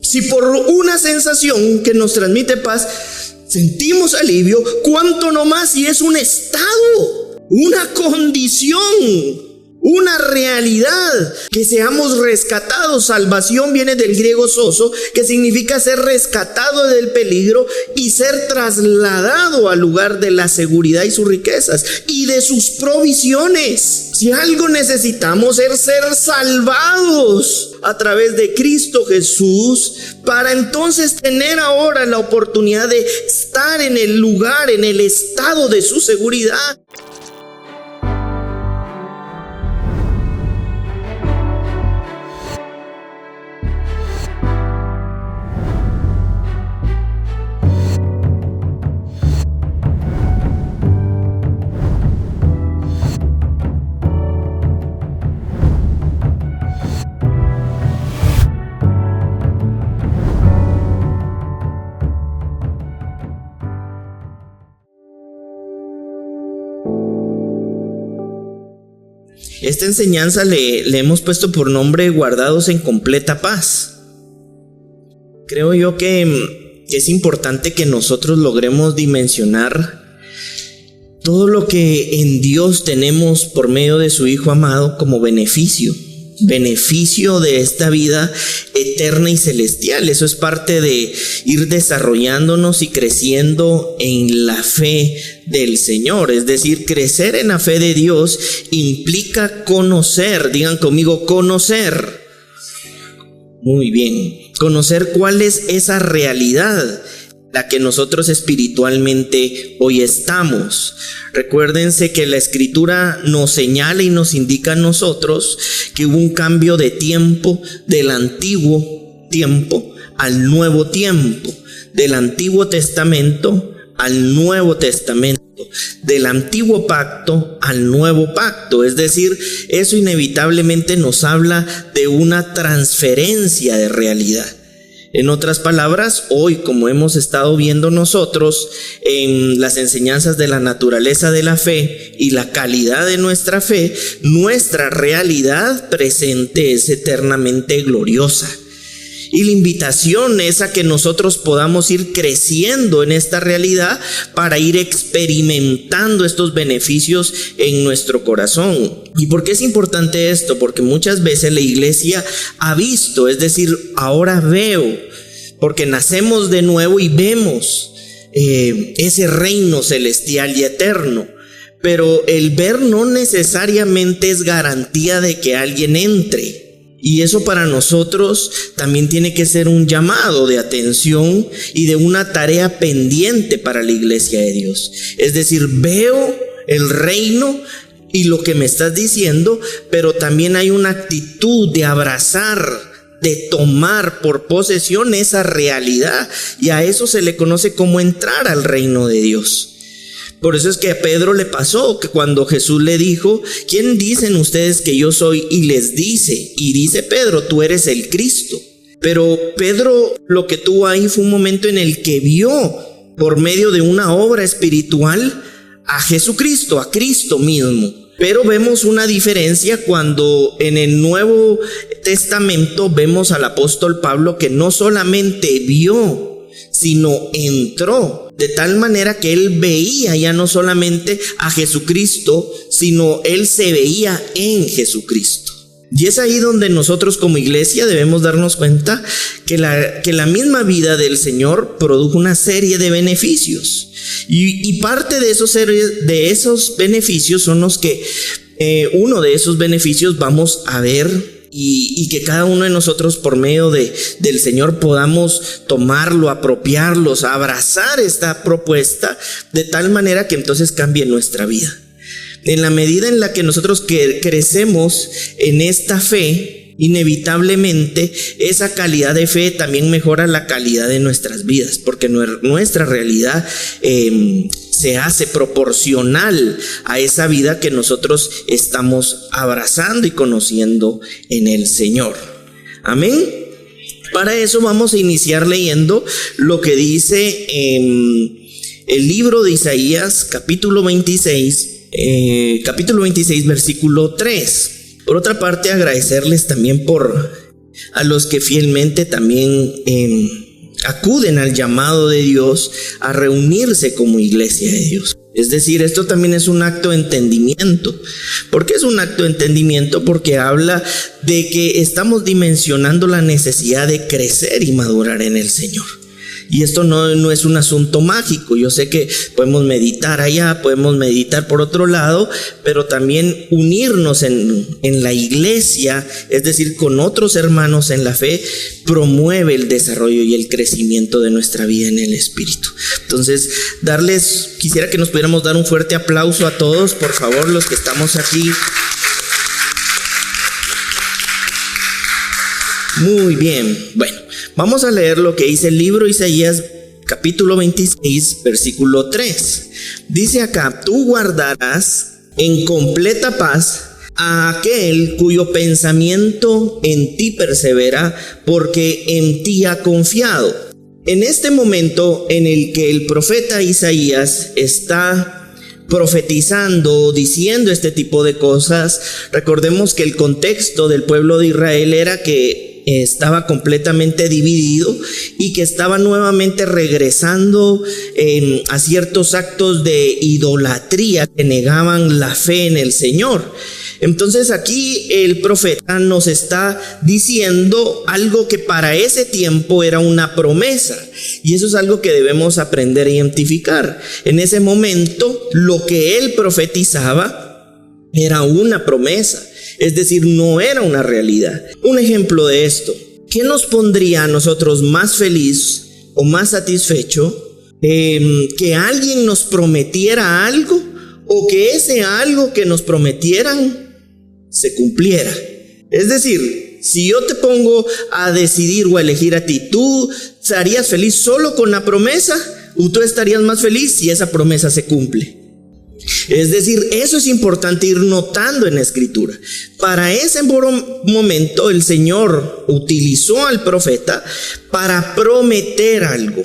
Si por una sensación que nos transmite paz sentimos alivio, ¿cuánto no más si es un estado, una condición, una realidad? Que seamos rescatados. Salvación viene del griego sozo, que significa ser rescatado del peligro y ser trasladado al lugar de la seguridad y sus riquezas y de sus provisiones. Si algo necesitamos es ser salvados a través de Cristo Jesús, para entonces tener ahora la oportunidad de estar en el lugar, en el estado de su seguridad. Esta enseñanza le hemos puesto por nombre guardados en completa paz. Creo yo que es importante que nosotros logremos dimensionar todo lo que en Dios tenemos por medio de su Hijo amado como beneficio de esta vida eterna y celestial. Eso es parte de ir desarrollándonos y creciendo en la fe del Señor. Es decir, crecer en la fe de Dios implica conocer. Digan conmigo, conocer. Muy bien. Conocer cuál es esa realidad la que nosotros espiritualmente hoy estamos. Recuérdense que la Escritura nos señala y nos indica a nosotros que hubo un cambio de tiempo del antiguo tiempo al nuevo tiempo, del Antiguo Testamento al Nuevo Testamento, del antiguo pacto al nuevo pacto. Es decir, eso inevitablemente nos habla de una transferencia de realidad. En otras palabras, hoy, como hemos estado viendo nosotros en las enseñanzas de la naturaleza de la fe y la calidad de nuestra fe, nuestra realidad presente es eternamente gloriosa. Y la invitación es a que nosotros podamos ir creciendo en esta realidad para ir experimentando estos beneficios en nuestro corazón. ¿Y por qué es importante esto? Porque muchas veces la iglesia ha visto, es decir, ahora veo, porque nacemos de nuevo y vemos ese reino celestial y eterno. Pero el ver no necesariamente es garantía de que alguien entre. Y eso para nosotros también tiene que ser un llamado de atención y de una tarea pendiente para la iglesia de Dios. Es decir, veo el reino y lo que me estás diciendo, pero también hay una actitud de abrazar, de tomar por posesión esa realidad. Y a eso se le conoce como entrar al reino de Dios. Por eso es que a Pedro le pasó que cuando Jesús le dijo: ¿quién dicen ustedes que yo soy? Y les dice, y dice Pedro: tú eres el Cristo. Pero Pedro lo que tuvo ahí fue un momento en el que vio por medio de una obra espiritual a Jesucristo, a Cristo mismo. Pero vemos una diferencia cuando en el Nuevo Testamento vemos al apóstol Pablo que no solamente vio, sino entró. De tal manera que él veía ya no solamente a Jesucristo, sino él se veía en Jesucristo. Y es ahí donde nosotros como iglesia debemos darnos cuenta que la misma vida del Señor produjo una serie de beneficios. Y parte de esos beneficios son los que uno de esos beneficios vamos a ver. Y que cada uno de nosotros por medio del Señor podamos tomarlo, apropiarlos, abrazar esta propuesta de tal manera que entonces cambie nuestra vida. En la medida en la que nosotros crecemos en esta fe, inevitablemente esa calidad de fe también mejora la calidad de nuestras vidas, porque nuestra realidad se hace proporcional a esa vida que nosotros estamos abrazando y conociendo en el Señor. Amén. Para eso vamos a iniciar leyendo lo que dice el libro de Isaías, capítulo 26, versículo 3. Por otra parte, agradecerles también por a los que fielmente también acuden al llamado de Dios a reunirse como iglesia de Dios. Es decir, esto también es un acto de entendimiento. ¿Por qué es un acto de entendimiento? Porque habla de que estamos dimensionando la necesidad de crecer y madurar en el Señor. Y esto no es un asunto mágico. Yo sé que podemos meditar allá, podemos meditar por otro lado, pero también unirnos en la iglesia, es decir, con otros hermanos en la fe, promueve el desarrollo y el crecimiento de nuestra vida en el Espíritu. Entonces, quisiera que nos pudiéramos dar un fuerte aplauso a todos, por favor, los que estamos aquí. Muy bien, bueno. Vamos a leer lo que dice el libro de Isaías, capítulo 26, versículo 3. Dice acá: tú guardarás en completa paz a aquel cuyo pensamiento en ti persevera, porque en ti ha confiado. En este momento en el que el profeta Isaías está profetizando, diciendo este tipo de cosas, recordemos que el contexto del pueblo de Israel era que estaba completamente dividido y que estaba nuevamente regresando a ciertos actos de idolatría que negaban la fe en el Señor. Entonces aquí el profeta nos está diciendo algo que para ese tiempo era una promesa, y eso es algo que debemos aprender a identificar. En ese momento lo que él profetizaba era una promesa, es decir, no era una realidad. Un ejemplo de esto: ¿qué nos pondría a nosotros más feliz o más satisfecho? Que alguien nos prometiera algo, o que ese algo que nos prometieran se cumpliera. Es decir, si yo te pongo a decidir o a elegir a ti, ¿tú estarías feliz solo con la promesa, o tú estarías más feliz si esa promesa se cumple? Es decir, eso es importante ir notando en la Escritura. Para ese momento el Señor utilizó al profeta para prometer algo,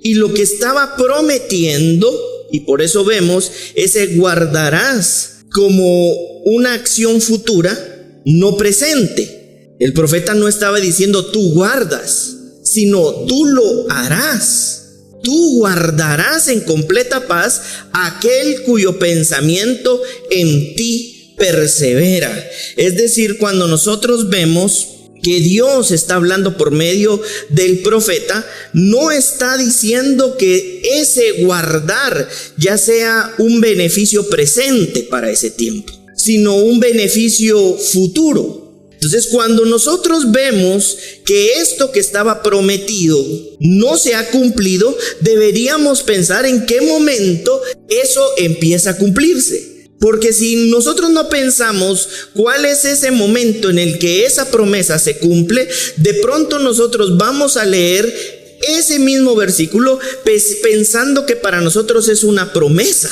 y lo que estaba prometiendo, y por eso vemos ese guardarás como una acción futura, no presente. El profeta no estaba diciendo tú guardas, sino tú lo harás. Tú guardarás en completa paz a aquel cuyo pensamiento en ti persevera. Es decir, cuando nosotros vemos que Dios está hablando por medio del profeta, no está diciendo que ese guardar ya sea un beneficio presente para ese tiempo, sino un beneficio futuro. Entonces, cuando nosotros vemos que esto que estaba prometido no se ha cumplido, deberíamos pensar en qué momento eso empieza a cumplirse. Porque si nosotros no pensamos cuál es ese momento en el que esa promesa se cumple, de pronto nosotros vamos a leer ese mismo versículo pensando que para nosotros es una promesa,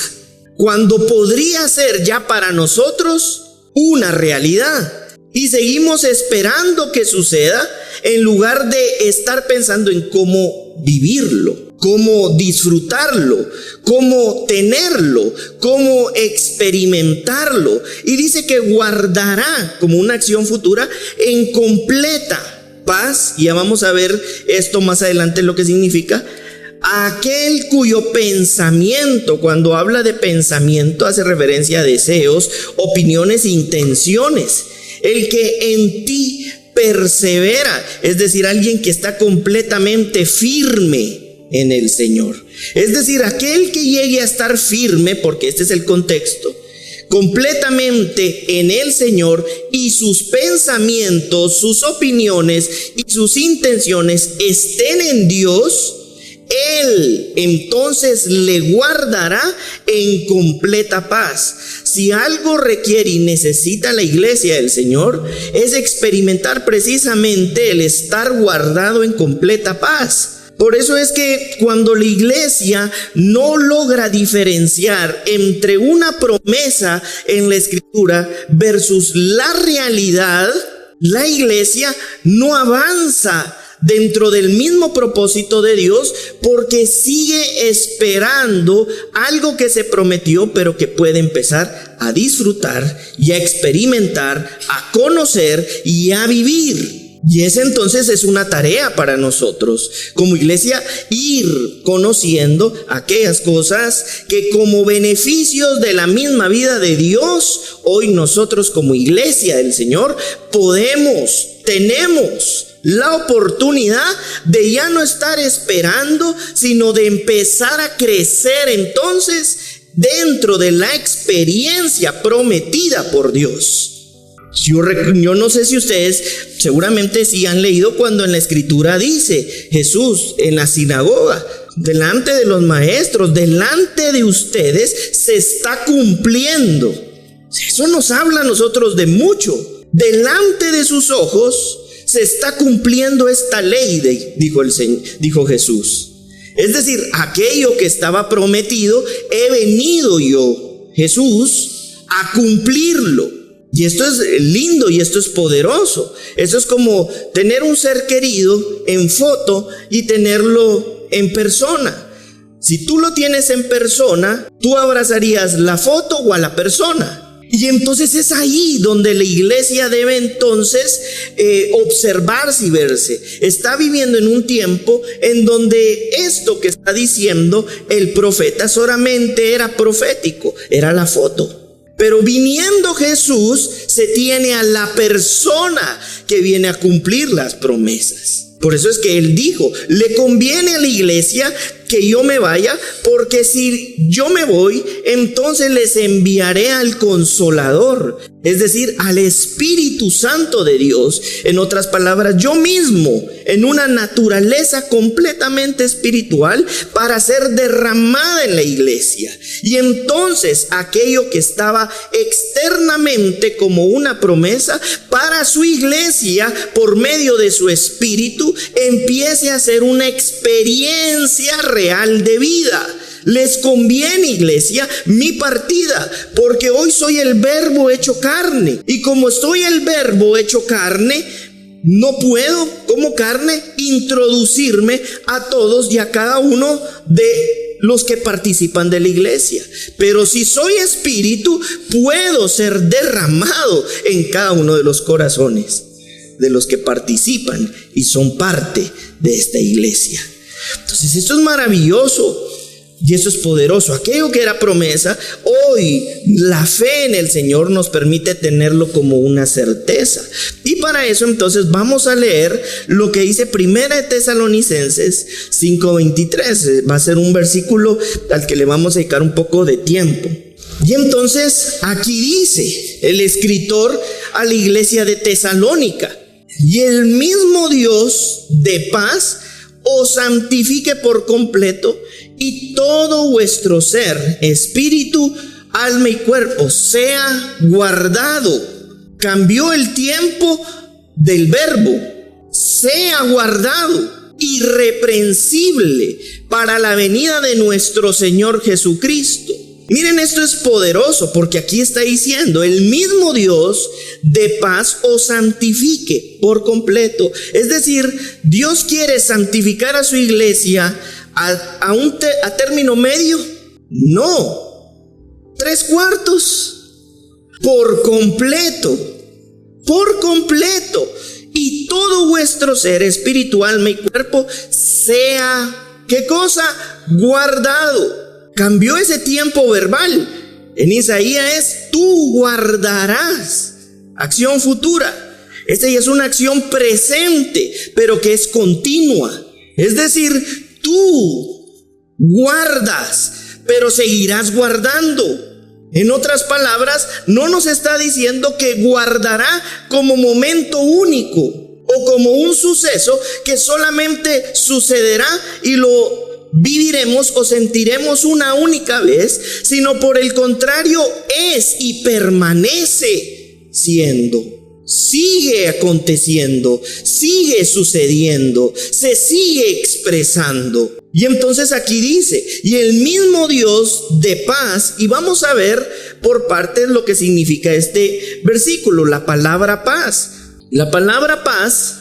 cuando podría ser ya para nosotros una realidad. Y seguimos esperando que suceda en lugar de estar pensando en cómo vivirlo, cómo disfrutarlo, cómo tenerlo, cómo experimentarlo. Y dice que guardará como una acción futura en completa paz. Y ya vamos a ver esto más adelante lo que significa. Aquel cuyo pensamiento, cuando habla de pensamiento, hace referencia a deseos, opiniones e intenciones. El que en ti persevera, es decir, alguien que está completamente firme en el Señor. Es decir, aquel que llegue a estar firme, porque este es el contexto, completamente en el Señor, y sus pensamientos, sus opiniones y sus intenciones estén en Dios, Él entonces le guardará en completa paz. Si algo requiere y necesita la iglesia del Señor, es experimentar precisamente el estar guardado en completa paz. Por eso es que cuando la iglesia no logra diferenciar entre una promesa en la Escritura versus la realidad, la iglesia no avanza dentro del mismo propósito de Dios, porque sigue esperando algo que se prometió, pero que puede empezar a disfrutar y a experimentar, a conocer y a vivir. Y esa entonces es una tarea para nosotros como iglesia, ir conociendo aquellas cosas que como beneficios de la misma vida de Dios, hoy nosotros como iglesia del Señor tenemos la oportunidad de ya no estar esperando, sino de empezar a crecer entonces dentro de la experiencia prometida por Dios. Yo no sé si ustedes seguramente sí han leído cuando en la escritura dice Jesús en la sinagoga, delante de los maestros, delante de ustedes se está cumpliendo. Eso nos habla a nosotros de mucho. Delante de sus ojos se está cumpliendo esta ley, dijo Jesús. Es decir, aquello que estaba prometido, he venido yo, Jesús, a cumplirlo. Y esto es lindo y esto es poderoso. Esto es como tener un ser querido en foto y tenerlo en persona. Si tú lo tienes en persona, tú abrazarías la foto o a la persona. Y entonces es ahí donde la iglesia debe entonces observarse y verse. Está viviendo en un tiempo en donde esto que está diciendo el profeta solamente era profético, era la foto. Pero viniendo Jesús, se tiene a la persona que viene a cumplir las promesas. Por eso es que él dijo, le conviene a la iglesia que yo me vaya, porque si yo me voy, entonces les enviaré al Consolador, es decir, al Espíritu Santo de Dios. En otras palabras, yo mismo, en una naturaleza completamente espiritual, para ser derramada en la iglesia. Y entonces aquello que estaba externamente como una promesa para su iglesia, por medio de su Espíritu, empiece a ser una experiencia real de vida. Les conviene, iglesia, mi partida, porque hoy soy el Verbo hecho carne. Y como estoy el Verbo hecho carne, no puedo, como carne, introducirme a todos y a cada uno de los que participan de la iglesia. Pero si soy espíritu, puedo ser derramado en cada uno de los corazones de los que participan y son parte de esta iglesia. Entonces esto es maravilloso y eso es poderoso. Aquello que era promesa, hoy la fe en el Señor nos permite tenerlo como una certeza. Y para eso entonces vamos a leer lo que dice Primera de Tesalonicenses 5:23. Va a ser un versículo al que le vamos a dedicar un poco de tiempo. Y entonces aquí dice el escritor a la iglesia de Tesalónica: y el mismo Dios de paz os santifique por completo, y todo vuestro ser, espíritu, alma y cuerpo sea guardado. Cambió el tiempo del verbo, sea guardado, irreprensible para la venida de nuestro Señor Jesucristo. Miren, esto es poderoso porque aquí está diciendo: el mismo Dios de paz os santifique por completo. Es decir, Dios quiere santificar a su iglesia a término medio. No, 3/4, por completo, y todo vuestro ser, espíritu, alma y cuerpo sea, ¿qué cosa? Guardado. Cambió ese tiempo verbal. En Isaías es: tú guardarás. Acción futura. Esta ya es una acción presente, pero que es continua. Es decir, tú guardas, pero seguirás guardando. En otras palabras, no nos está diciendo que guardará como momento único o como un suceso que solamente sucederá y lo viviremos o sentiremos una única vez, sino por el contrario, es y permanece siendo. Sigue aconteciendo, sigue sucediendo, se sigue expresando. Y entonces aquí dice: y el mismo Dios de paz. Y vamos a ver por partes lo que significa este versículo, la palabra paz. La palabra paz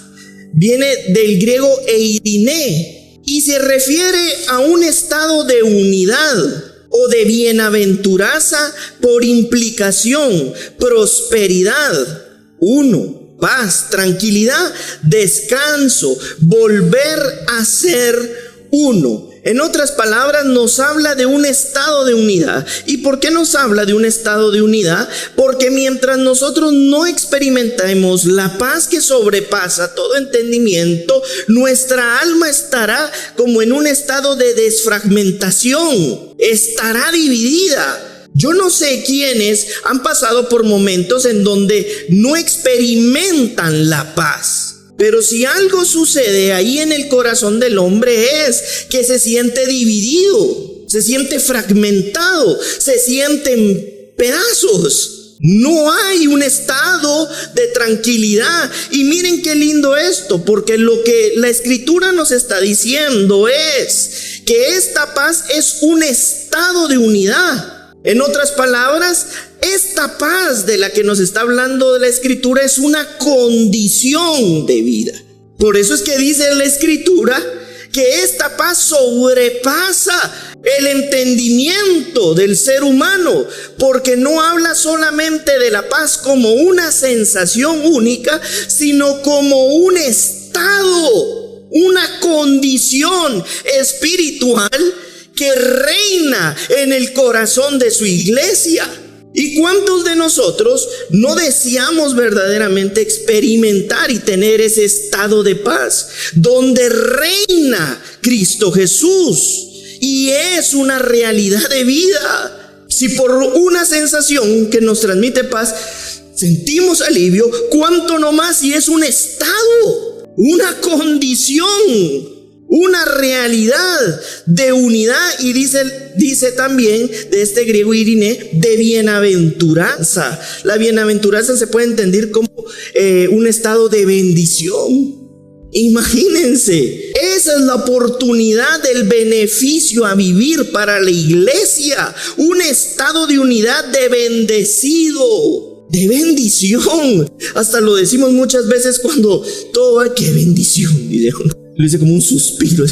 viene del griego eirine y se refiere a un estado de unidad o de bienaventuranza por implicación, prosperidad. Uno, paz, tranquilidad, descanso, volver a ser uno. En otras palabras, nos habla de un estado de unidad. ¿Y por qué nos habla de un estado de unidad? Porque mientras nosotros no experimentemos la paz que sobrepasa todo entendimiento, nuestra alma estará como en un estado de desfragmentación, estará dividida. Yo no sé quiénes han pasado por momentos en donde no experimentan la paz. Pero si algo sucede ahí en el corazón del hombre es que se siente dividido, se siente fragmentado, se siente en pedazos. No hay un estado de tranquilidad. Y miren qué lindo esto, porque lo que la Escritura nos está diciendo es que esta paz es un estado de unidad. En otras palabras, esta paz de la que nos está hablando de la Escritura es una condición de vida. Por eso es que dice la Escritura que esta paz sobrepasa el entendimiento del ser humano, porque no habla solamente de la paz como una sensación única, sino como un estado, una condición espiritual que reina en el corazón de su iglesia. ¿Y cuántos de nosotros no deseamos verdaderamente experimentar y tener ese estado de paz donde reina Cristo Jesús y es una realidad de vida? Si por una sensación que nos transmite paz sentimos alivio, ¿cuánto no más si es un estado, una condición, una realidad de unidad? Y dice también de este griego iriné, de bienaventuranza. La bienaventuranza se puede entender como un estado de bendición. Imagínense, esa es la oportunidad del beneficio a vivir para la iglesia, un estado de unidad de bendecido, de bendición. Hasta lo decimos muchas veces cuando todo va, qué bendición, lo dice como un suspiro.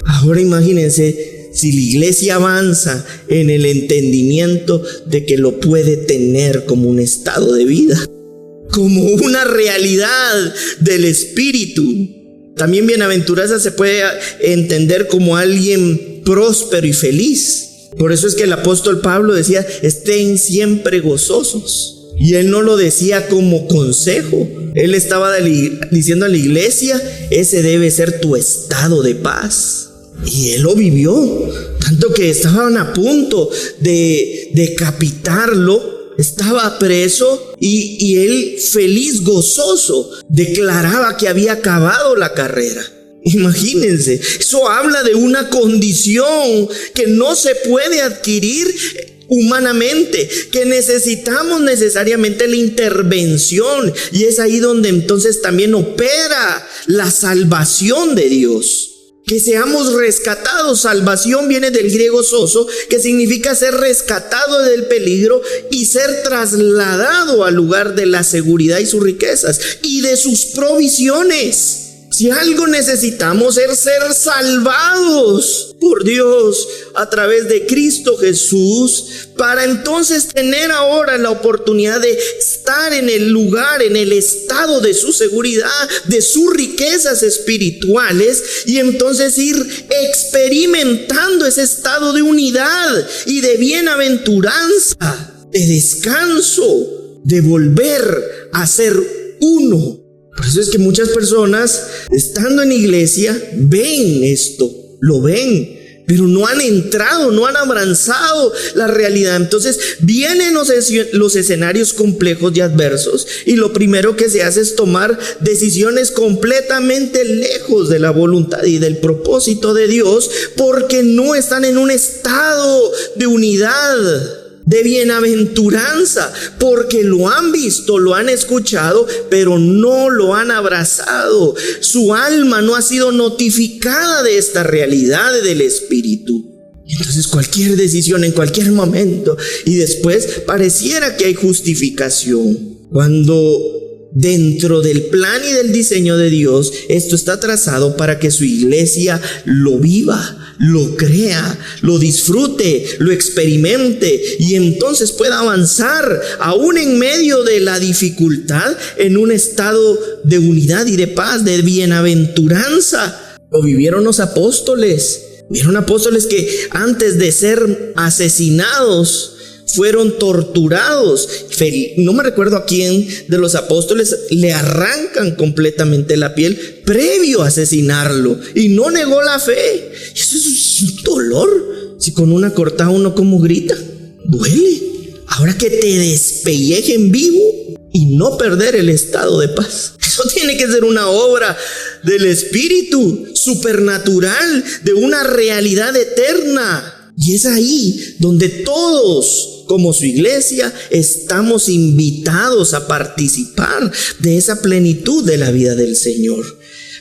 Ahora imagínense si la iglesia avanza en el entendimiento de que lo puede tener como un estado de vida, como una realidad del espíritu. También bienaventuranza se puede entender como alguien próspero y feliz. Por eso es que el apóstol Pablo decía, estén siempre gozosos. Y él no lo decía como consejo. Él estaba diciendo a la iglesia, ese debe ser tu estado de paz. Y él lo vivió, tanto que estaban a punto de decapitarlo. Estaba preso y él, feliz, gozoso, declaraba que había acabado la carrera. Imagínense, eso habla de una condición que no se puede adquirir humanamente, que necesitamos necesariamente la intervención, y es ahí donde entonces también opera la salvación de Dios. Que seamos rescatados. Salvación viene del griego sozo, que significa ser rescatado del peligro y ser trasladado al lugar de la seguridad y sus riquezas y de sus provisiones. Si algo necesitamos es ser salvados por Dios a través de Cristo Jesús, para entonces tener ahora la oportunidad de estar en el lugar, en el estado de su seguridad, de sus riquezas espirituales, y entonces ir experimentando ese estado de unidad y de bienaventuranza, de descanso, de volver a ser uno. Por eso es que muchas personas, estando en iglesia, ven esto, lo ven, pero no han entrado, no han abrazado la realidad. Entonces vienen los escenarios complejos y adversos, y lo primero que se hace es tomar decisiones completamente lejos de la voluntad y del propósito de Dios, porque no están en un estado de unidad, de bienaventuranza, porque lo han visto, lo han escuchado, pero no lo han abrazado. Su alma no ha sido notificada de esta realidad del espíritu. Entonces cualquier decisión en cualquier momento, y después pareciera que hay justificación, cuando dentro del plan y del diseño de Dios esto está trazado para que su iglesia lo viva, lo crea, lo disfrute, lo experimente y entonces pueda avanzar aún en medio de la dificultad en un estado de unidad y de paz, de bienaventuranza. Lo vivieron los apóstoles. Vieron apóstoles que antes de ser asesinados fueron torturados. No me recuerdo a quién de los apóstoles le arrancan completamente la piel previo a asesinarlo y no negó la fe. Eso es un dolor. Si con una cortada uno como grita, duele. Ahora que te despellejen vivo y no perder el estado de paz. Eso tiene que ser una obra del Espíritu supernatural, de una realidad eterna. Y es ahí donde todos, como su iglesia, estamos invitados a participar de esa plenitud de la vida del Señor.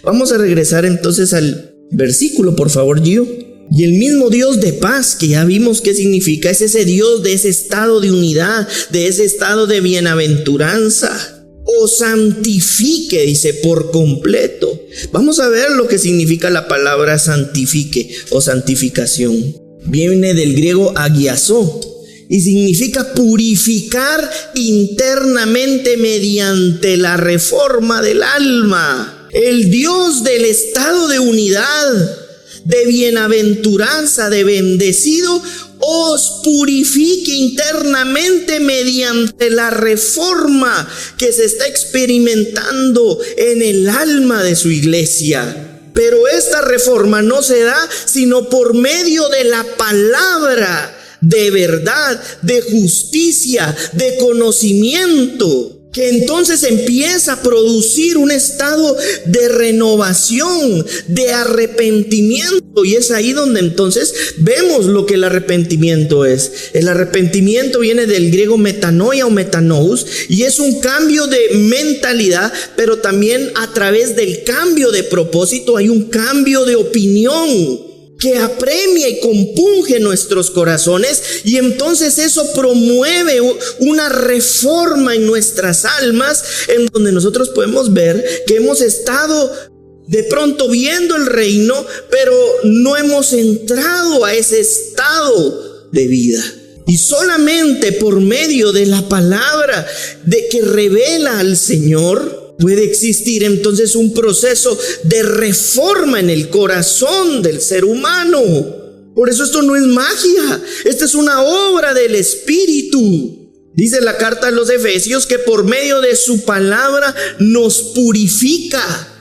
Vamos a regresar entonces al versículo, por favor, Gio. Y el mismo Dios de paz, que ya vimos qué significa, es ese Dios de ese estado de unidad, de ese estado de bienaventuranza. O santifique, dice, por completo. Vamos a ver lo que significa la palabra santifique o santificación. Viene del griego agiasó y significa purificar internamente mediante la reforma del alma. El Dios del estado de unidad, de bienaventuranza, de bendecido, os purifique internamente mediante la reforma que se está experimentando en el alma de su iglesia. Pero esta reforma no se da sino por medio de la palabra de verdad, de justicia, de conocimiento, que entonces empieza a producir un estado de renovación, de arrepentimiento. Y es ahí donde entonces vemos lo que el arrepentimiento es. El arrepentimiento viene del griego metanoia o metanous, y es un cambio de mentalidad, pero también a través del cambio de propósito hay un cambio de opinión que apremia y compunge nuestros corazones, y entonces eso promueve una reforma en nuestras almas, en donde nosotros podemos ver que hemos estado de pronto viendo el reino, pero no hemos entrado a ese estado de vida. Y solamente por medio de la palabra de que revela al Señor puede existir entonces un proceso de reforma en el corazón del ser humano. Por eso esto no es magia, esta es una obra del Espíritu. Dice la carta a los Efesios que por medio de su palabra nos purifica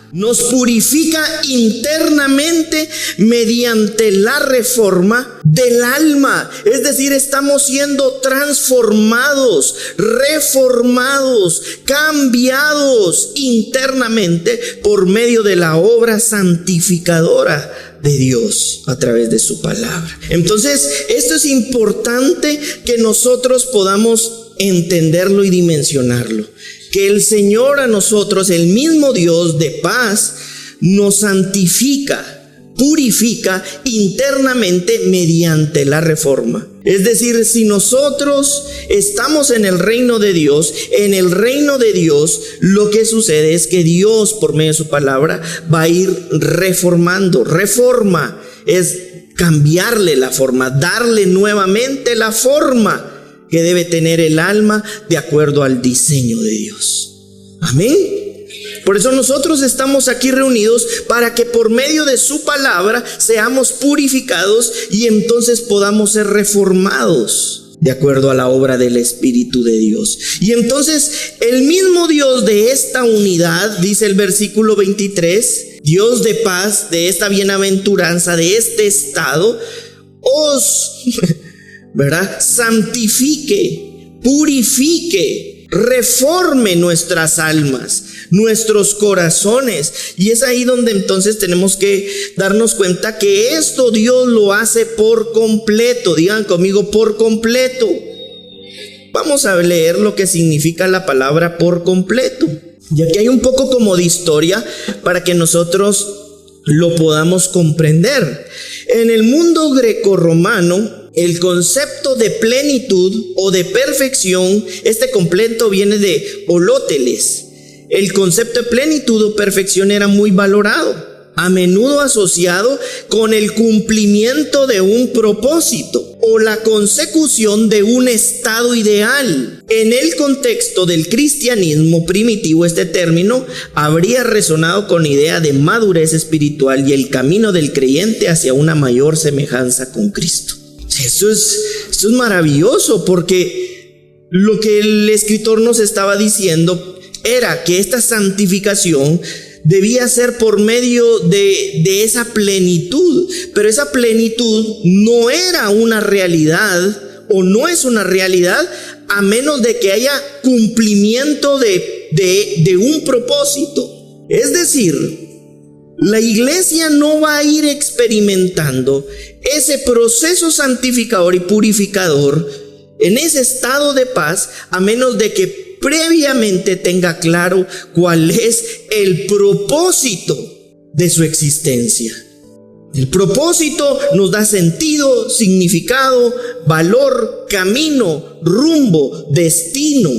internamente mediante la reforma del alma. Es decir, estamos siendo transformados, reformados, cambiados internamente por medio de la obra santificadora de Dios a través de su palabra. Entonces, esto es importante que nosotros podamos entenderlo y dimensionarlo. Que el Señor a nosotros, el mismo Dios de paz, nos santifica, purifica internamente mediante la reforma. Es decir, si nosotros estamos en el reino de Dios, lo que sucede es que Dios, por medio de su palabra, va a ir reformando. Reforma es cambiarle la forma, darle nuevamente la forma que debe tener el alma de acuerdo al diseño de Dios. Amén. Por eso nosotros estamos aquí reunidos para que por medio de su palabra seamos purificados y entonces podamos ser reformados de acuerdo a la obra del Espíritu de Dios. Y entonces el mismo Dios de esta unidad, dice el versículo 23, Dios de paz, de esta bienaventuranza, de este estado, ¿verdad? Santifique, purifique, reforme nuestras almas, nuestros corazones. Y es ahí donde entonces tenemos que darnos cuenta que esto Dios lo hace por completo. Digan conmigo, por completo. Vamos a leer lo que significa la palabra por completo. Y aquí hay un poco como de historia para que nosotros lo podamos comprender. En el mundo grecorromano, el concepto de plenitud o de perfección, este completo viene de holóteles. El concepto de plenitud o perfección era muy valorado. a menudo asociado con el cumplimiento de un propósito o la consecución de un estado ideal. En el contexto del cristianismo primitivo, este término habría resonado con la idea de madurez espiritual y el camino del creyente hacia una mayor semejanza con Cristo. Esto es maravilloso, porque lo que el escritor nos estaba diciendo era que esta santificación debía ser por medio de esa plenitud, pero esa plenitud no era una realidad o no es una realidad a menos de que haya cumplimiento de un propósito. Es decir, la iglesia no va a ir experimentando ese proceso santificador y purificador en ese estado de paz a menos de que previamente tenga claro cuál es el propósito de su existencia. El propósito nos da sentido, significado, valor, camino, rumbo, destino.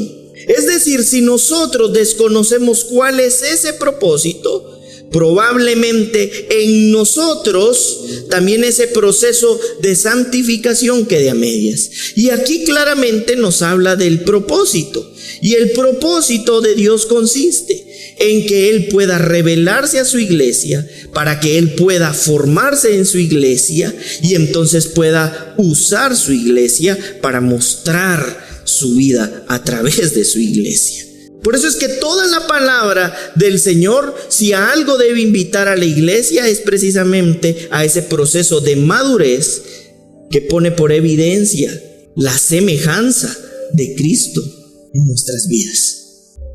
Es decir, si nosotros desconocemos cuál es ese propósito, probablemente en nosotros también ese proceso de santificación quede a medias. Y aquí claramente nos habla del propósito. Y el propósito de Dios consiste en que Él pueda revelarse a su iglesia, para que Él pueda formarse en su iglesia y entonces pueda usar su iglesia para mostrar su vida a través de su iglesia. Por eso es que toda la palabra del Señor, si a algo debe invitar a la iglesia, es precisamente a ese proceso de madurez que pone por evidencia la semejanza de Cristo en nuestras vidas.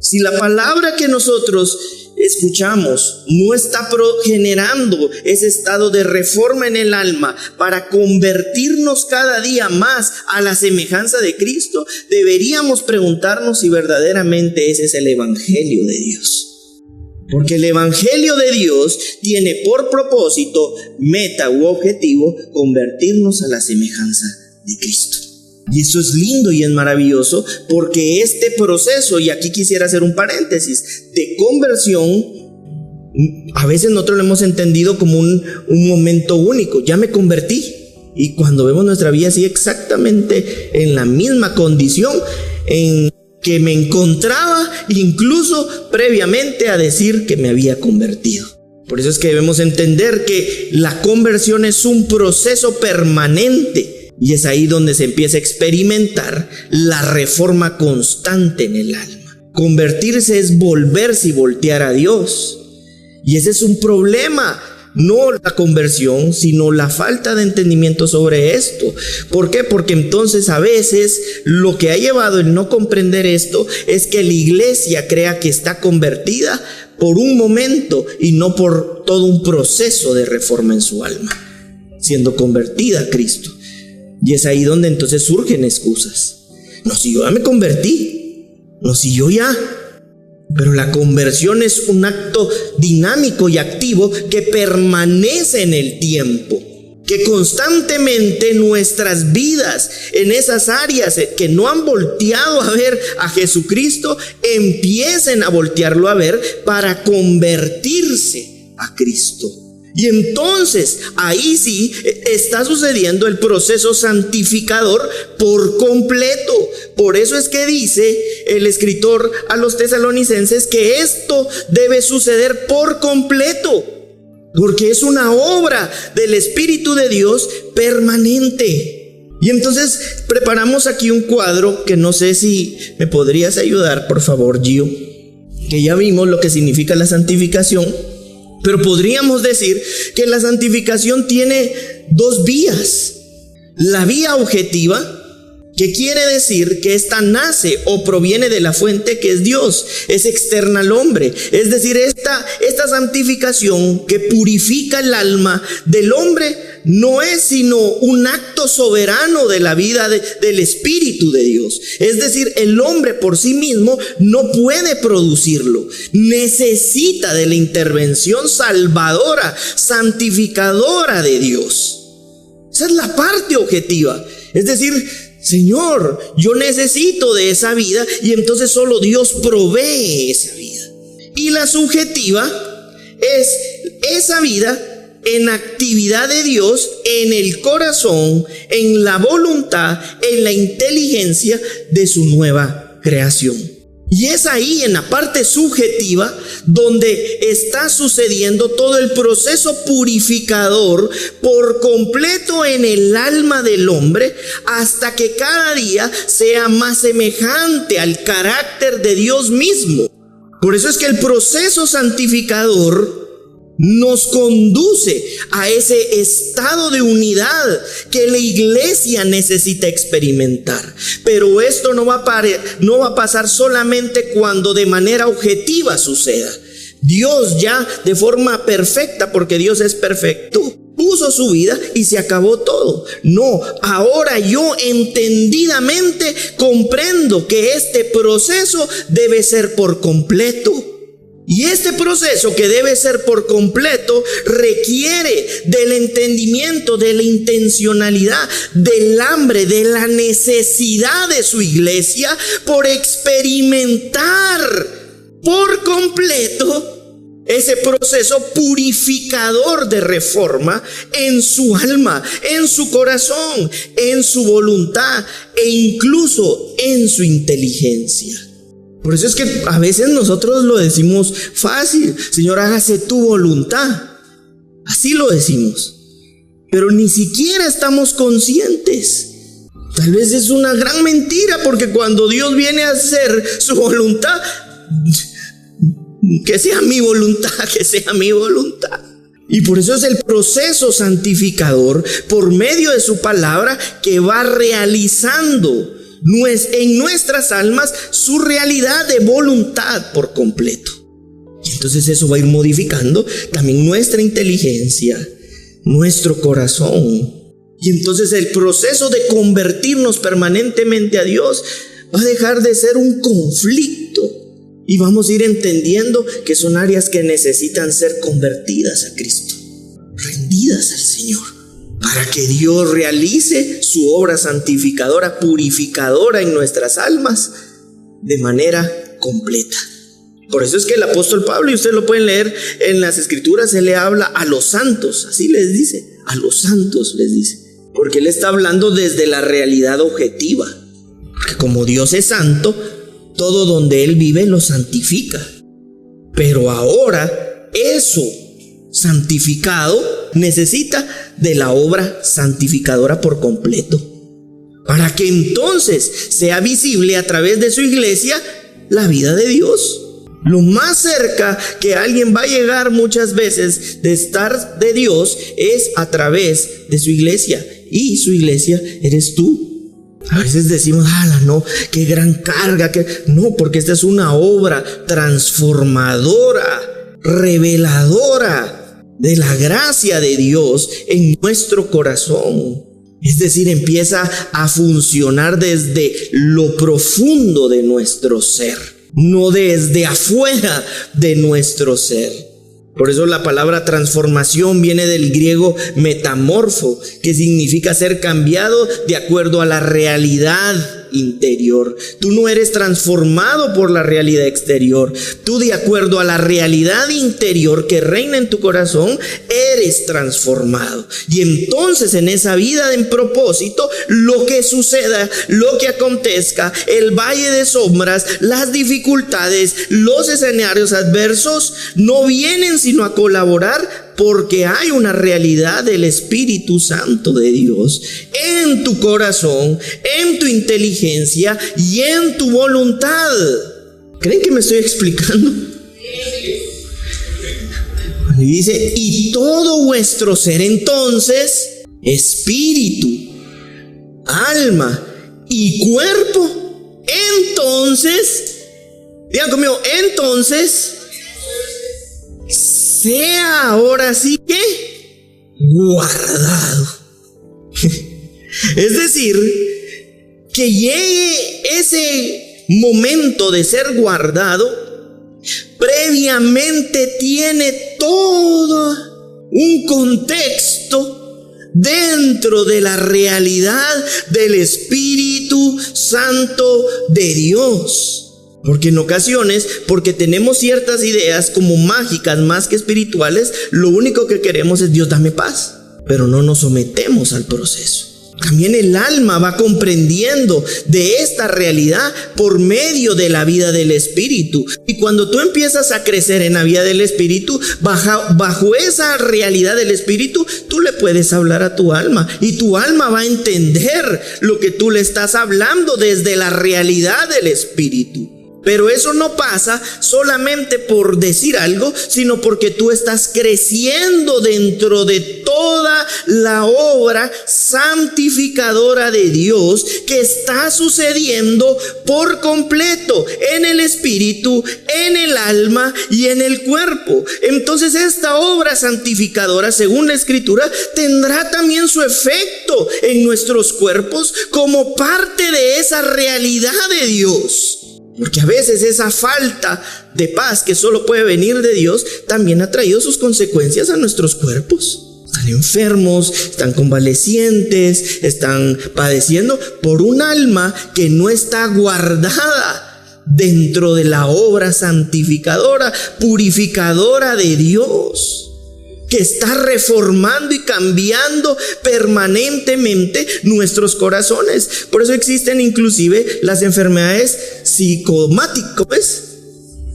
Si la palabra que nosotros escuchamos no está generando ese estado de reforma en el alma para convertirnos cada día más a la semejanza de Cristo, deberíamos preguntarnos si verdaderamente ese es el evangelio de Dios. Porque el evangelio de Dios tiene por propósito, meta u objetivo, convertirnos a la semejanza de Cristo. Y eso es lindo y es maravilloso, porque este proceso, y aquí quisiera hacer un paréntesis, de conversión, a veces nosotros lo hemos entendido como un momento único. Ya me convertí, y cuando vemos nuestra vida así exactamente en la misma condición en que me encontraba, incluso previamente a decir que me había convertido. Por eso es que debemos entender que la conversión es un proceso permanente. Y es ahí donde se empieza a experimentar la reforma constante en el alma. Convertirse es volverse y voltear a Dios. Y ese es un problema, no la conversión, sino la falta de entendimiento sobre esto. ¿Por qué? Porque entonces a veces lo que ha llevado el no comprender esto es que la iglesia crea que está convertida por un momento y no por todo un proceso de reforma en su alma, siendo convertida a Cristo. Y es ahí donde entonces surgen excusas. No, si yo ya me convertí. No, si yo ya. Pero la conversión es un acto dinámico y activo que permanece en el tiempo. Que constantemente nuestras vidas en esas áreas que no han volteado a ver a Jesucristo, empiecen a voltearlo a ver para convertirse a Cristo. Y entonces ahí sí está sucediendo el proceso santificador por completo. Por eso es que dice el escritor a los tesalonicenses que esto debe suceder por completo, porque es una obra del Espíritu de Dios permanente. Y entonces preparamos aquí un cuadro que no sé si me podrías ayudar, por favor, Gio, que ya vimos lo que significa la santificación. Pero podríamos decir que la santificación tiene dos vías. La vía objetiva, que quiere decir que esta nace o proviene de la fuente que es Dios, es externa al hombre. Es decir, esta santificación que purifica el alma del hombre no es sino un acto soberano de la vida del Espíritu de Dios. Es decir, el hombre por sí mismo no puede producirlo. Necesita de la intervención salvadora, santificadora de Dios. Esa es la parte objetiva. Es decir, Señor, yo necesito de esa vida, y entonces solo Dios provee esa vida. Y la subjetiva es esa vida en actividad de Dios, en el corazón, en la voluntad, en la inteligencia de su nueva creación. Y es ahí, en la parte subjetiva, donde está sucediendo todo el proceso purificador por completo en el alma del hombre, hasta que cada día sea más semejante al carácter de Dios mismo. Por eso es que el proceso santificador nos conduce a ese estado de unidad que la iglesia necesita experimentar. Pero esto no va a pasar solamente cuando de manera objetiva suceda. Dios ya de forma perfecta, porque Dios es perfecto, puso su vida y se acabó todo. No, ahora yo entendidamente comprendo que este proceso debe ser por completo. Y este proceso, que debe ser por completo, requiere del entendimiento, de la intencionalidad, del hambre, de la necesidad de su iglesia por experimentar por completo ese proceso purificador de reforma en su alma, en su corazón, en su voluntad e incluso en su inteligencia. Por eso es que a veces nosotros lo decimos fácil: Señor, hágase tu voluntad. Así lo decimos, pero ni siquiera estamos conscientes. Tal vez es una gran mentira, porque cuando Dios viene a hacer su voluntad, que sea mi voluntad, que sea mi voluntad. Y por eso es el proceso santificador, por medio de su palabra, que va realizando en nuestras almas su realidad de voluntad por completo. Y entonces eso va a ir modificando también nuestra inteligencia, nuestro corazón. Y entonces el proceso de convertirnos permanentemente a Dios va a dejar de ser un conflicto, y vamos a ir entendiendo que son áreas que necesitan ser convertidas a Cristo, rendidas al Señor, para que Dios realice su obra santificadora, purificadora en nuestras almas de manera completa. Por eso es que el apóstol Pablo, y ustedes lo pueden leer en las escrituras, él le habla a los santos, así les dice, a los santos les dice, porque él está hablando desde la realidad objetiva, porque como Dios es santo, todo donde él vive lo santifica. Pero ahora eso santificado necesita de la obra santificadora por completo, para que entonces sea visible a través de su iglesia la vida de Dios. Lo más cerca que alguien va a llegar muchas veces de estar de Dios es a través de su iglesia, y su iglesia eres tú. A veces decimos, no, qué gran carga, no, porque esta es una obra transformadora, reveladora de la gracia de Dios en nuestro corazón. Es decir, empieza a funcionar desde lo profundo de nuestro ser, no desde afuera de nuestro ser. Por eso la palabra transformación viene del griego metamorfo, que significa ser cambiado de acuerdo a la realidad interior. Tú no eres transformado por la realidad exterior. Tú, de acuerdo a la realidad interior que reina en tu corazón, eres transformado. Y entonces en esa vida en propósito, lo que suceda, lo que acontezca, el valle de sombras, las dificultades, los escenarios adversos, no vienen sino a colaborar, porque hay una realidad del Espíritu Santo de Dios en tu corazón, en tu inteligencia y en tu voluntad. ¿Creen que me estoy explicando? Y dice, y todo vuestro ser entonces, espíritu, alma y cuerpo, entonces, digan conmigo, entonces, sea ahora sí que guardado. Es decir, que llegue ese momento de ser guardado, previamente tiene todo un contexto dentro de la realidad del Espíritu Santo de Dios. Porque en ocasiones, porque tenemos ciertas ideas como mágicas más que espirituales, lo único que queremos es: Dios, dame paz. Pero no nos sometemos al proceso. También el alma va comprendiendo de esta realidad por medio de la vida del Espíritu. Y cuando tú empiezas a crecer en la vida del Espíritu, bajo esa realidad del Espíritu, tú le puedes hablar a tu alma. Y tu alma va a entender lo que tú le estás hablando desde la realidad del Espíritu. Pero eso no pasa solamente por decir algo, sino porque tú estás creciendo dentro de toda la obra santificadora de Dios que está sucediendo por completo en el espíritu, en el alma y en el cuerpo. Entonces esta obra santificadora, según la Escritura, tendrá también su efecto en nuestros cuerpos como parte de esa realidad de Dios. Porque a veces esa falta de paz que solo puede venir de Dios también ha traído sus consecuencias a nuestros cuerpos. Están enfermos, están convalecientes, están padeciendo por un alma que no está guardada dentro de la obra santificadora, purificadora de Dios, que está reformando y cambiando permanentemente nuestros corazones. Por eso existen inclusive las enfermedades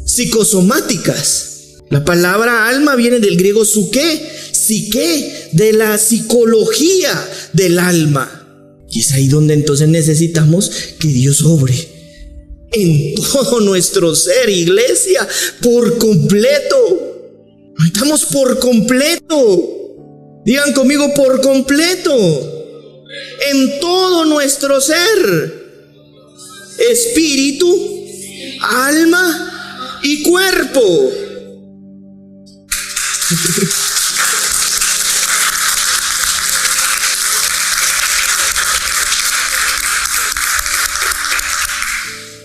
psicosomáticas. La palabra alma viene del griego psique, de la psicología del alma. Y es ahí donde entonces necesitamos que Dios obre en todo nuestro ser, iglesia, por completo. Estamos por completo. Digan conmigo: por completo. En todo nuestro ser. Espíritu, alma y cuerpo.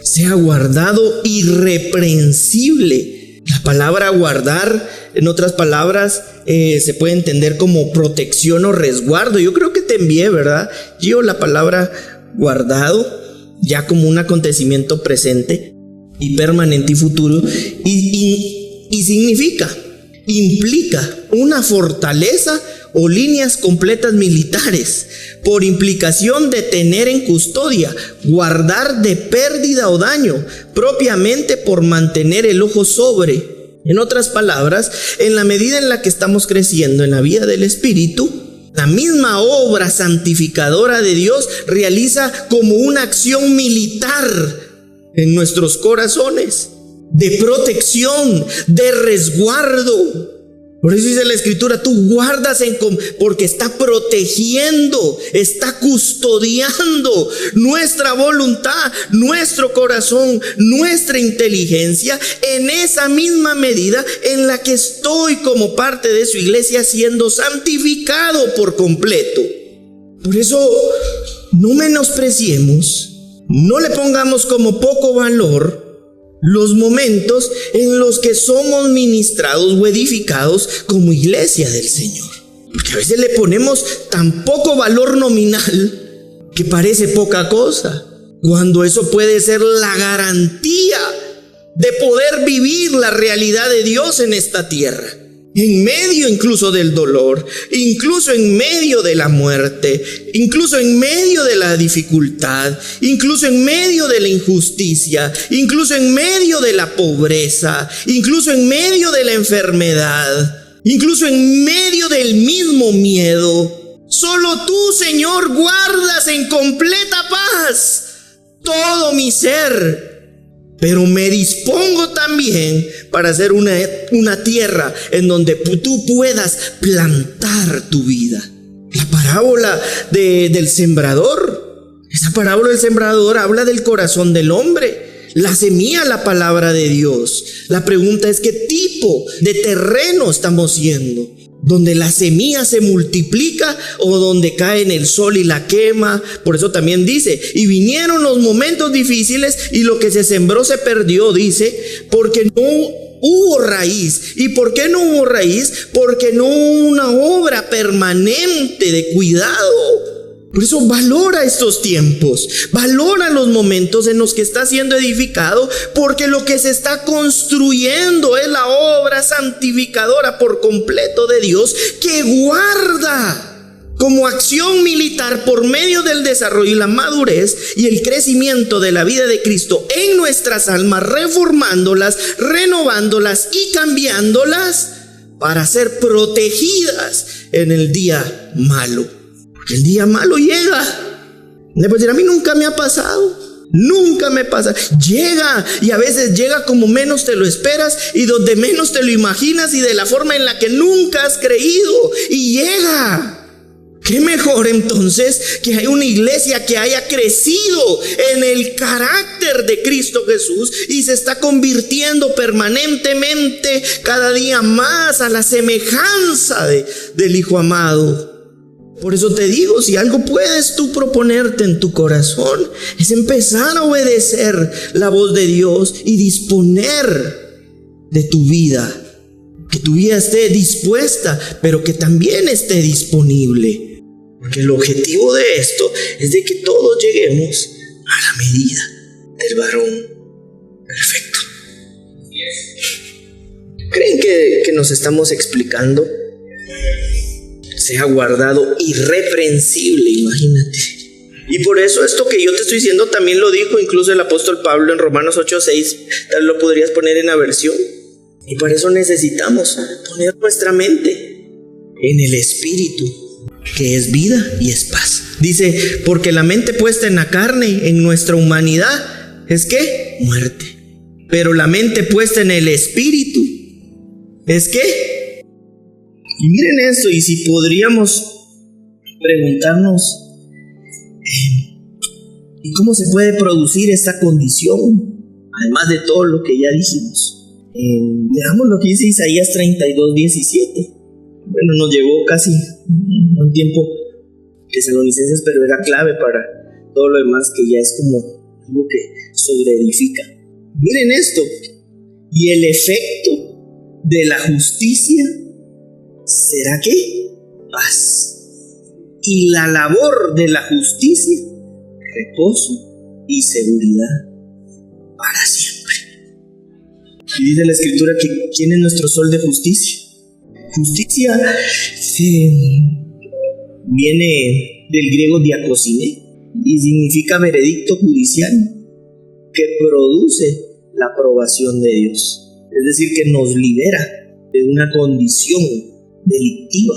Sea guardado irreprensible. La palabra guardar, en otras palabras, se puede entender como protección o resguardo. Yo creo que te envié, ¿verdad? Yo la palabra guardado ya como un acontecimiento presente y permanente y futuro, y implica una fortaleza o líneas completas militares, por implicación de tener en custodia, guardar de pérdida o daño, propiamente por mantener el ojo sobre. En otras palabras, en la medida en la que estamos creciendo en la vida del Espíritu, la misma obra santificadora de Dios realiza como una acción militar en nuestros corazones, de protección, de resguardo. Por eso dice la Escritura: tú guardas porque está protegiendo, está custodiando nuestra voluntad, nuestro corazón, nuestra inteligencia, en esa misma medida en la que estoy como parte de su iglesia siendo santificado por completo. Por eso no menospreciemos, no le pongamos como poco valor los momentos en los que somos ministrados o edificados como iglesia del Señor. Porque a veces le ponemos tan poco valor nominal que parece poca cosa, cuando eso puede ser la garantía de poder vivir la realidad de Dios en esta tierra. En medio incluso del dolor, incluso en medio de la muerte, incluso en medio de la dificultad, incluso en medio de la injusticia, incluso en medio de la pobreza, incluso en medio de la enfermedad, incluso en medio del mismo miedo. Solo tú, Señor, guardas en completa paz todo mi ser. Pero me dispongo también para hacer una tierra en donde tú puedas plantar tu vida. La parábola del sembrador. Esa parábola del sembrador habla del corazón del hombre. La semilla, la palabra de Dios. La pregunta es: ¿qué tipo de terreno estamos siendo? ¿Donde la semilla se multiplica o donde cae en el sol y la quema? Por eso también dice: y vinieron los momentos difíciles y lo que se sembró se perdió, dice, porque no hubo raíz. ¿Y por qué no hubo raíz? Porque no hubo una obra permanente de cuidado. Por eso valora estos tiempos, valora los momentos en los que está siendo edificado, porque lo que se está construyendo es la obra santificadora por completo de Dios, que guarda como acción militar por medio del desarrollo y la madurez y el crecimiento de la vida de Cristo en nuestras almas, reformándolas, renovándolas y cambiándolas para ser protegidas en el día malo. Porque el día malo llega. Le puedo decir, a mí nunca me ha pasado. Nunca me pasa. Llega, y a veces llega como menos te lo esperas y donde menos te lo imaginas y de la forma en la que nunca has creído. Y llega. ¿Qué mejor entonces que hay una iglesia que haya crecido en el carácter de Cristo Jesús y se está convirtiendo permanentemente cada día más a la semejanza del Hijo amado? Por eso te digo, si algo puedes tú proponerte en tu corazón, es empezar a obedecer la voz de Dios y disponer de tu vida. Que tu vida esté dispuesta, pero que también esté disponible. Porque el objetivo de esto es de que todos lleguemos a la medida del varón perfecto. ¿Creen que nos estamos explicando? Sea guardado irreprensible, imagínate. Y por eso esto que yo te estoy diciendo también lo dijo incluso el apóstol Pablo en Romanos 8:6. Tal lo podrías poner en aversión. Y para eso necesitamos poner nuestra mente en el Espíritu, que es vida y es paz. Dice, porque la mente puesta en la carne, en nuestra humanidad, ¿es qué? Muerte. Pero la mente puesta en el Espíritu, ¿es qué? Y miren esto, y si podríamos preguntarnos, ¿y cómo se puede producir esta condición? Además de todo lo que ya dijimos. Leamos lo que dice Isaías 32:17. Bueno, nos llevó casi un tiempo tesalonicenses, pero era clave para todo lo demás, que ya es como algo que sobreedifica. Miren esto. Y el efecto de la justicia será ¿qué? Paz. Y la labor de la justicia, reposo y seguridad para siempre. Y dice la Escritura que ¿quién es nuestro sol de justicia? Justicia viene del griego diakosine y significa veredicto judicial que produce la aprobación de Dios. Es decir, que nos libera de una condición delictiva.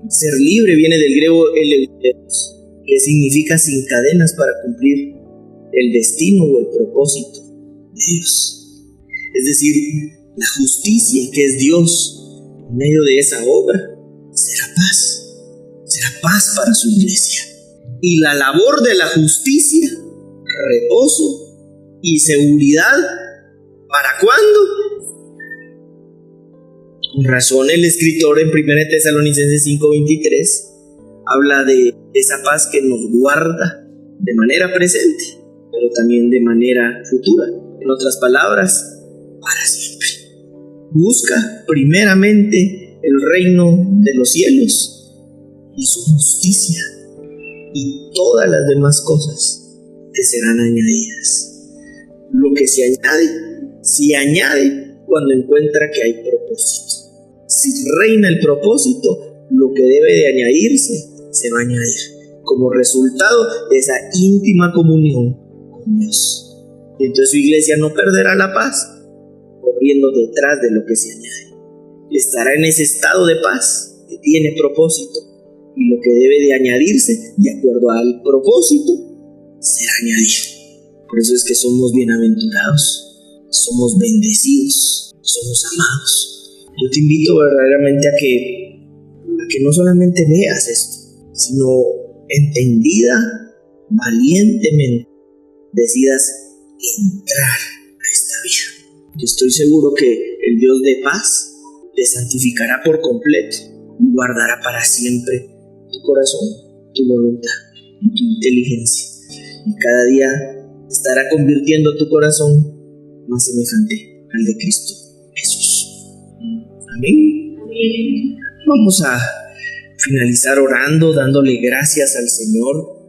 Ser libre viene del griego eleuteros, que significa sin cadenas para cumplir el destino o el propósito de Dios. Es decir, la justicia que es Dios en medio de esa obra será paz para su iglesia. Y la labor de la justicia, reposo y seguridad, ¿para cuándo? Con razón el escritor en 1 Tesalonicenses 5:23 habla de esa paz que nos guarda de manera presente, pero también de manera futura. En otras palabras, para siempre. Busca primeramente el reino de los cielos y su justicia, y todas las demás cosas te serán añadidas. Lo que se añade cuando encuentra que hay propósito. Si reina el propósito, lo que debe de añadirse se va a añadir como resultado de esa íntima comunión con Dios. Y entonces su iglesia no perderá la paz corriendo detrás de lo que se añade. Estará en ese estado de paz que tiene propósito, y lo que debe de añadirse de acuerdo al propósito será añadido. Por eso es que somos bienaventurados, somos bendecidos, somos amados. Yo te invito verdaderamente a que no solamente veas esto, sino entendida, valientemente decidas entrar a esta vida. Yo estoy seguro que el Dios de paz te santificará por completo y guardará para siempre tu corazón, tu voluntad y tu inteligencia. Y cada día estará convirtiendo tu corazón más semejante al de Cristo Jesús. Amén. Vamos a finalizar orando, dándole gracias al Señor